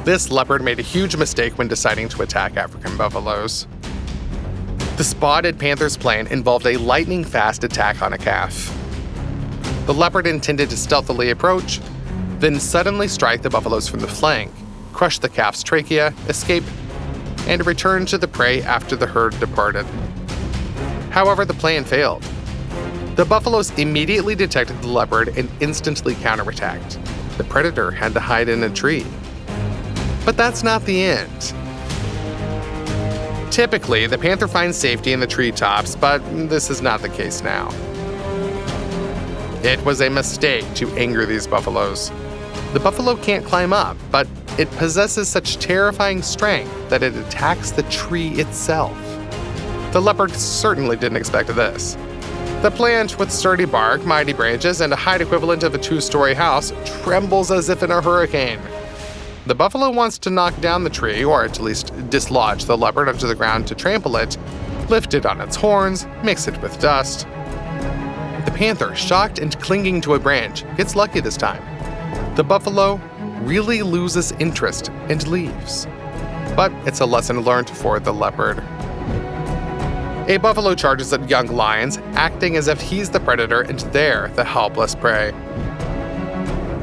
This leopard made a huge mistake when deciding to attack African buffaloes. The spotted panther's plan involved a lightning-fast attack on a calf. The leopard intended to stealthily approach, then suddenly strike the buffaloes from the flank, crush the calf's trachea, escape, and return to the prey after the herd departed. However, the plan failed. The buffaloes immediately detected the leopard and instantly counterattacked. The predator had to hide in a tree. But that's not the end. Typically, the panther finds safety in the treetops, but this is not the case now. It was a mistake to anger these buffaloes. The buffalo can't climb up, but it possesses such terrifying strength that it attacks the tree itself. The leopard certainly didn't expect this. The plant, with sturdy bark, mighty branches, and a height equivalent of a 2-story house, trembles as if in a hurricane. The buffalo wants to knock down the tree, or at least dislodge the leopard onto the ground to trample it, lift it on its horns, mix it with dust. The panther, shocked and clinging to a branch, gets lucky this time. The buffalo really loses interest and leaves. But it's a lesson learned for the leopard. A buffalo charges at young lions, acting as if he's the predator and they're the helpless prey.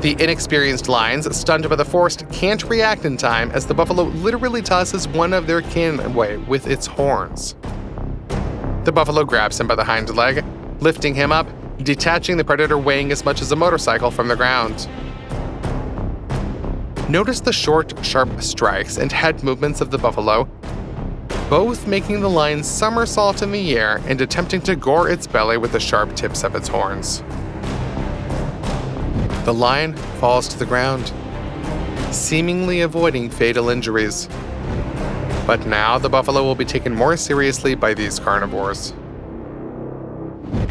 The inexperienced lions, stunned by the force, can't react in time as the buffalo literally tosses one of their kin away with its horns. The buffalo grabs him by the hind leg, lifting him up, detaching the predator weighing as much as a motorcycle from the ground. Notice the short, sharp strikes and head movements of the buffalo, both making the lion somersault in the air and attempting to gore its belly with the sharp tips of its horns. The lion falls to the ground, seemingly avoiding fatal injuries. But now the buffalo will be taken more seriously by these carnivores.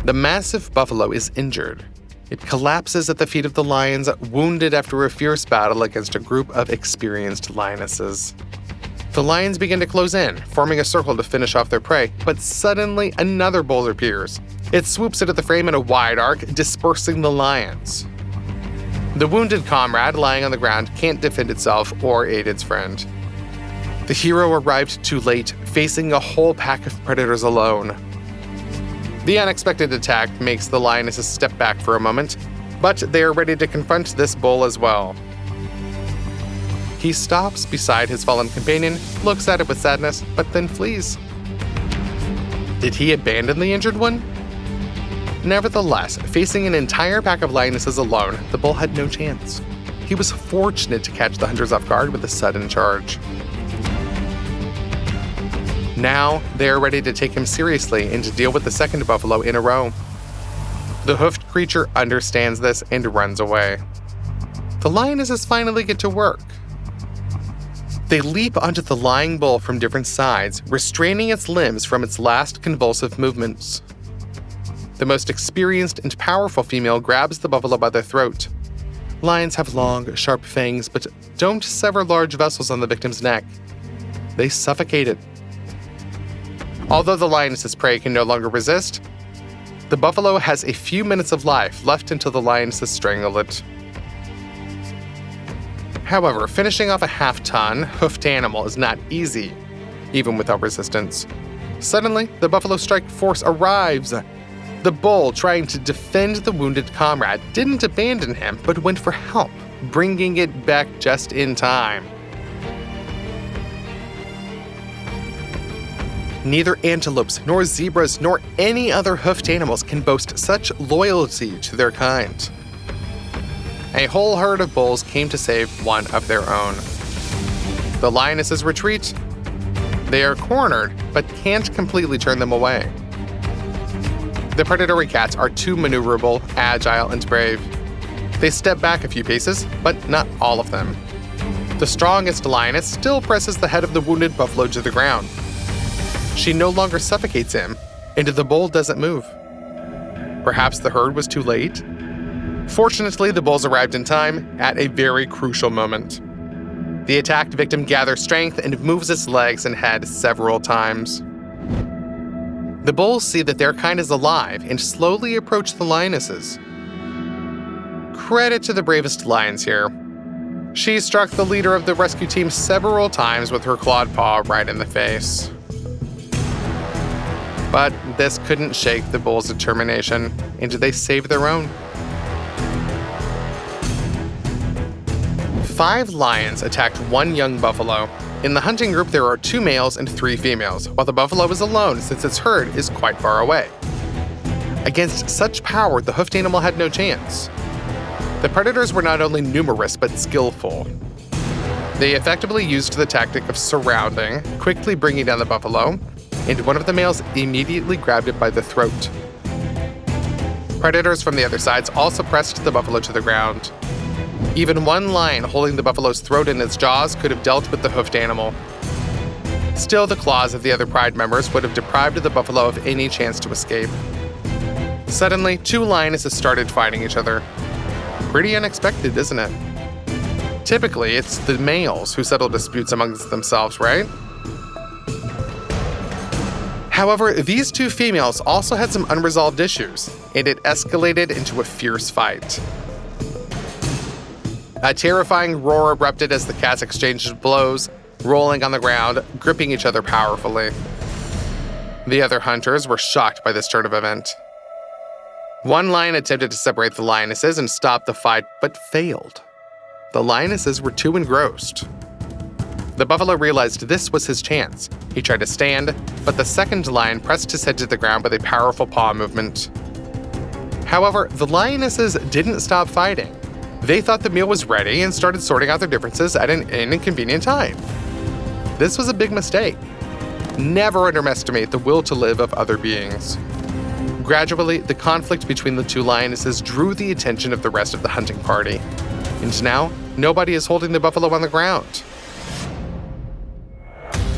The massive buffalo is injured. It collapses at the feet of the lions, wounded after a fierce battle against a group of experienced lionesses. The lions begin to close in, forming a circle to finish off their prey, but suddenly another bull appears. It swoops into the frame in a wide arc, dispersing the lions. The wounded comrade lying on the ground can't defend itself or aid its friend. The hero arrived too late, facing a whole pack of predators alone. The unexpected attack makes the lionesses step back for a moment, but they are ready to confront this bull as well. He stops beside his fallen companion, looks at it with sadness, but then flees. Did he abandon the injured one? Nevertheless, facing an entire pack of lionesses alone, the bull had no chance. He was fortunate to catch the hunters off guard with a sudden charge. Now, they are ready to take him seriously and to deal with the second buffalo in a row. The hoofed creature understands this and runs away. The lionesses finally get to work. They leap onto the lying bull from different sides, restraining its limbs from its last convulsive movements. The most experienced and powerful female grabs the buffalo by the throat. Lions have long, sharp fangs, but don't sever large vessels on the victim's neck. They suffocate it. Although the lioness's prey can no longer resist, the buffalo has a few minutes of life left until the lionesses strangle it. However, finishing off a half-ton, hoofed animal is not easy, even without resistance. Suddenly, the buffalo strike force arrives. The bull, trying to defend the wounded comrade, didn't abandon him, but went for help, bringing it back just in time. Neither antelopes, nor zebras, nor any other hoofed animals can boast such loyalty to their kind. A whole herd of bulls came to save one of their own. The lionesses retreat. They are cornered, but can't completely turn them away. The predatory cats are too maneuverable, agile, and brave. They step back a few paces, but not all of them. The strongest lioness still presses the head of the wounded buffalo to the ground. She no longer suffocates him, and the bull doesn't move. Perhaps the herd was too late? Fortunately, the bulls arrived in time at a very crucial moment. The attacked victim gathers strength and moves its legs and head several times. The bulls see that their kind is alive and slowly approach the lionesses. Credit to the bravest lions here. She struck the leader of the rescue team several times with her clawed paw right in the face. But this couldn't shake the bull's determination, and they saved their own. 5 lions attacked 1 young buffalo. In the hunting group, there are 2 males and 3 females, while the buffalo is alone since its herd is quite far away. Against such power, the hoofed animal had no chance. The predators were not only numerous but skillful. They effectively used the tactic of surrounding, quickly bringing down the buffalo, and one of the males immediately grabbed it by the throat. Predators from the other sides also pressed the buffalo to the ground. Even one lion holding the buffalo's throat in its jaws could have dealt with the hoofed animal. Still, the claws of the other pride members would have deprived the buffalo of any chance to escape. Suddenly, 2 lionesses started fighting each other. Pretty unexpected, isn't it? Typically, it's the males who settle disputes amongst themselves, right? However, these 2 females also had some unresolved issues, and it escalated into a fierce fight. A terrifying roar erupted as the cats exchanged blows, rolling on the ground, gripping each other powerfully. The other hunters were shocked by this turn of event. One lion attempted to separate the lionesses and stop the fight, but failed. The lionesses were too engrossed. The buffalo realized this was his chance. He tried to stand, but the second lion pressed his head to the ground with a powerful paw movement. However, the lionesses didn't stop fighting. They thought the meal was ready and started sorting out their differences at an inconvenient time. This was a big mistake. Never underestimate the will to live of other beings. Gradually, the conflict between the 2 lionesses drew the attention of the rest of the hunting party. And now, nobody is holding the buffalo on the ground.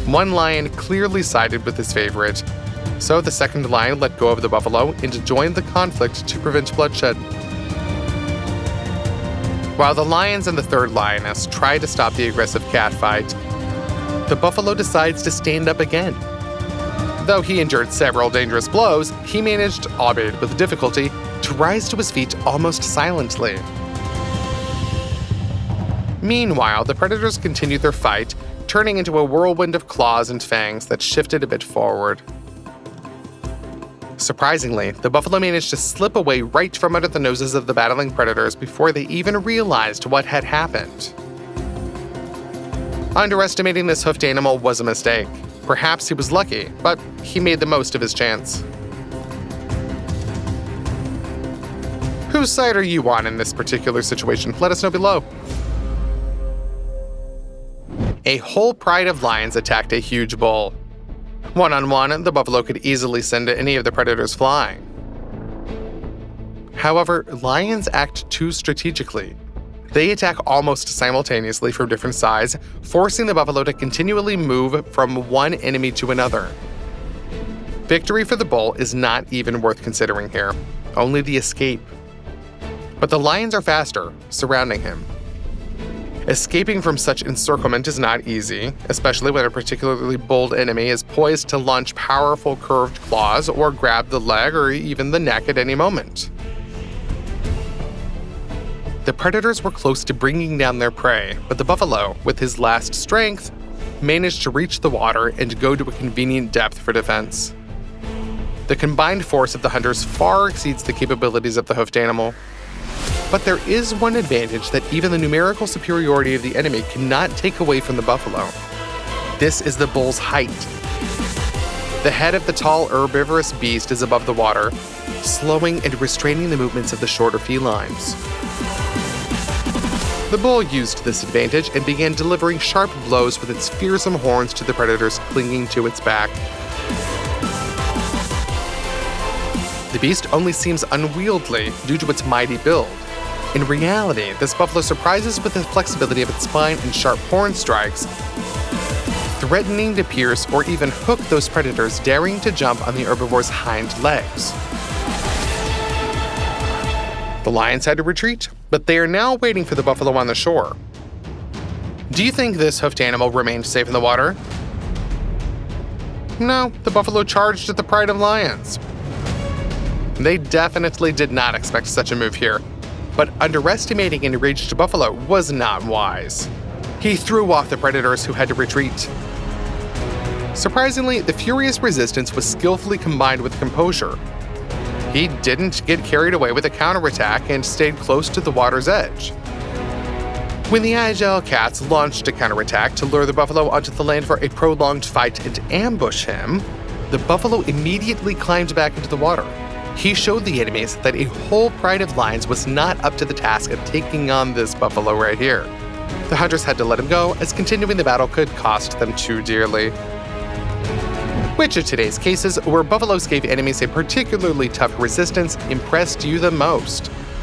One lion clearly sided with his favorite, so the second lion let go of the buffalo and joined the conflict to prevent bloodshed. While the lions and the third lioness try to stop the aggressive catfight, the buffalo decides to stand up again. Though he endured several dangerous blows, he managed, albeit with difficulty, to rise to his feet almost silently. Meanwhile, the predators continued their fight, turning into a whirlwind of claws and fangs that shifted a bit forward. Surprisingly, the buffalo managed to slip away right from under the noses of the battling predators before they even realized what had happened. Underestimating this hoofed animal was a mistake. Perhaps he was lucky, but he made the most of his chance. Whose side are you on in this particular situation? Let us know below. A whole pride of lions attacked a huge bull. One-on-one, the buffalo could easily send any of the predators flying. However, lions act too strategically. They attack almost simultaneously from different sides, forcing the buffalo to continually move from one enemy to another. Victory for the bull is not even worth considering here, only the escape. But the lions are faster, surrounding him. Escaping from such encirclement is not easy, especially when a particularly bold enemy is poised to launch powerful curved claws or grab the leg or even the neck at any moment. The predators were close to bringing down their prey, but the buffalo, with his last strength, managed to reach the water and go to a convenient depth for defense. The combined force of the hunters far exceeds the capabilities of the hoofed animal. But there is one advantage that even the numerical superiority of the enemy cannot take away from the buffalo. This is the bull's height. The head of the tall herbivorous beast is above the water, slowing and restraining the movements of the shorter felines. The bull used this advantage and began delivering sharp blows with its fearsome horns to the predators clinging to its back. The beast only seems unwieldy due to its mighty build. In reality, this buffalo surprises with the flexibility of its spine and sharp horn strikes, threatening to pierce or even hook those predators daring to jump on the herbivore's hind legs. The lions had to retreat, but they are now waiting for the buffalo on the shore. Do you think this hoofed animal remained safe in the water? No, the buffalo charged at the pride of lions. They definitely did not expect such a move here. but underestimating an enraged buffalo was not wise. He threw off the predators, who had to retreat. Surprisingly, the furious resistance was skillfully combined with composure. He didn't get carried away with a counterattack and stayed close to the water's edge. When the agile cats launched a counterattack to lure the buffalo onto the land for a prolonged fight and ambush him, the buffalo immediately climbed back into the water. He showed the enemies that a whole pride of lions was not up to the task of taking on this buffalo right here. The hunters had to let him go, as continuing the battle could cost them too dearly. Which of today's cases where buffaloes gave enemies a particularly tough resistance impressed you the most?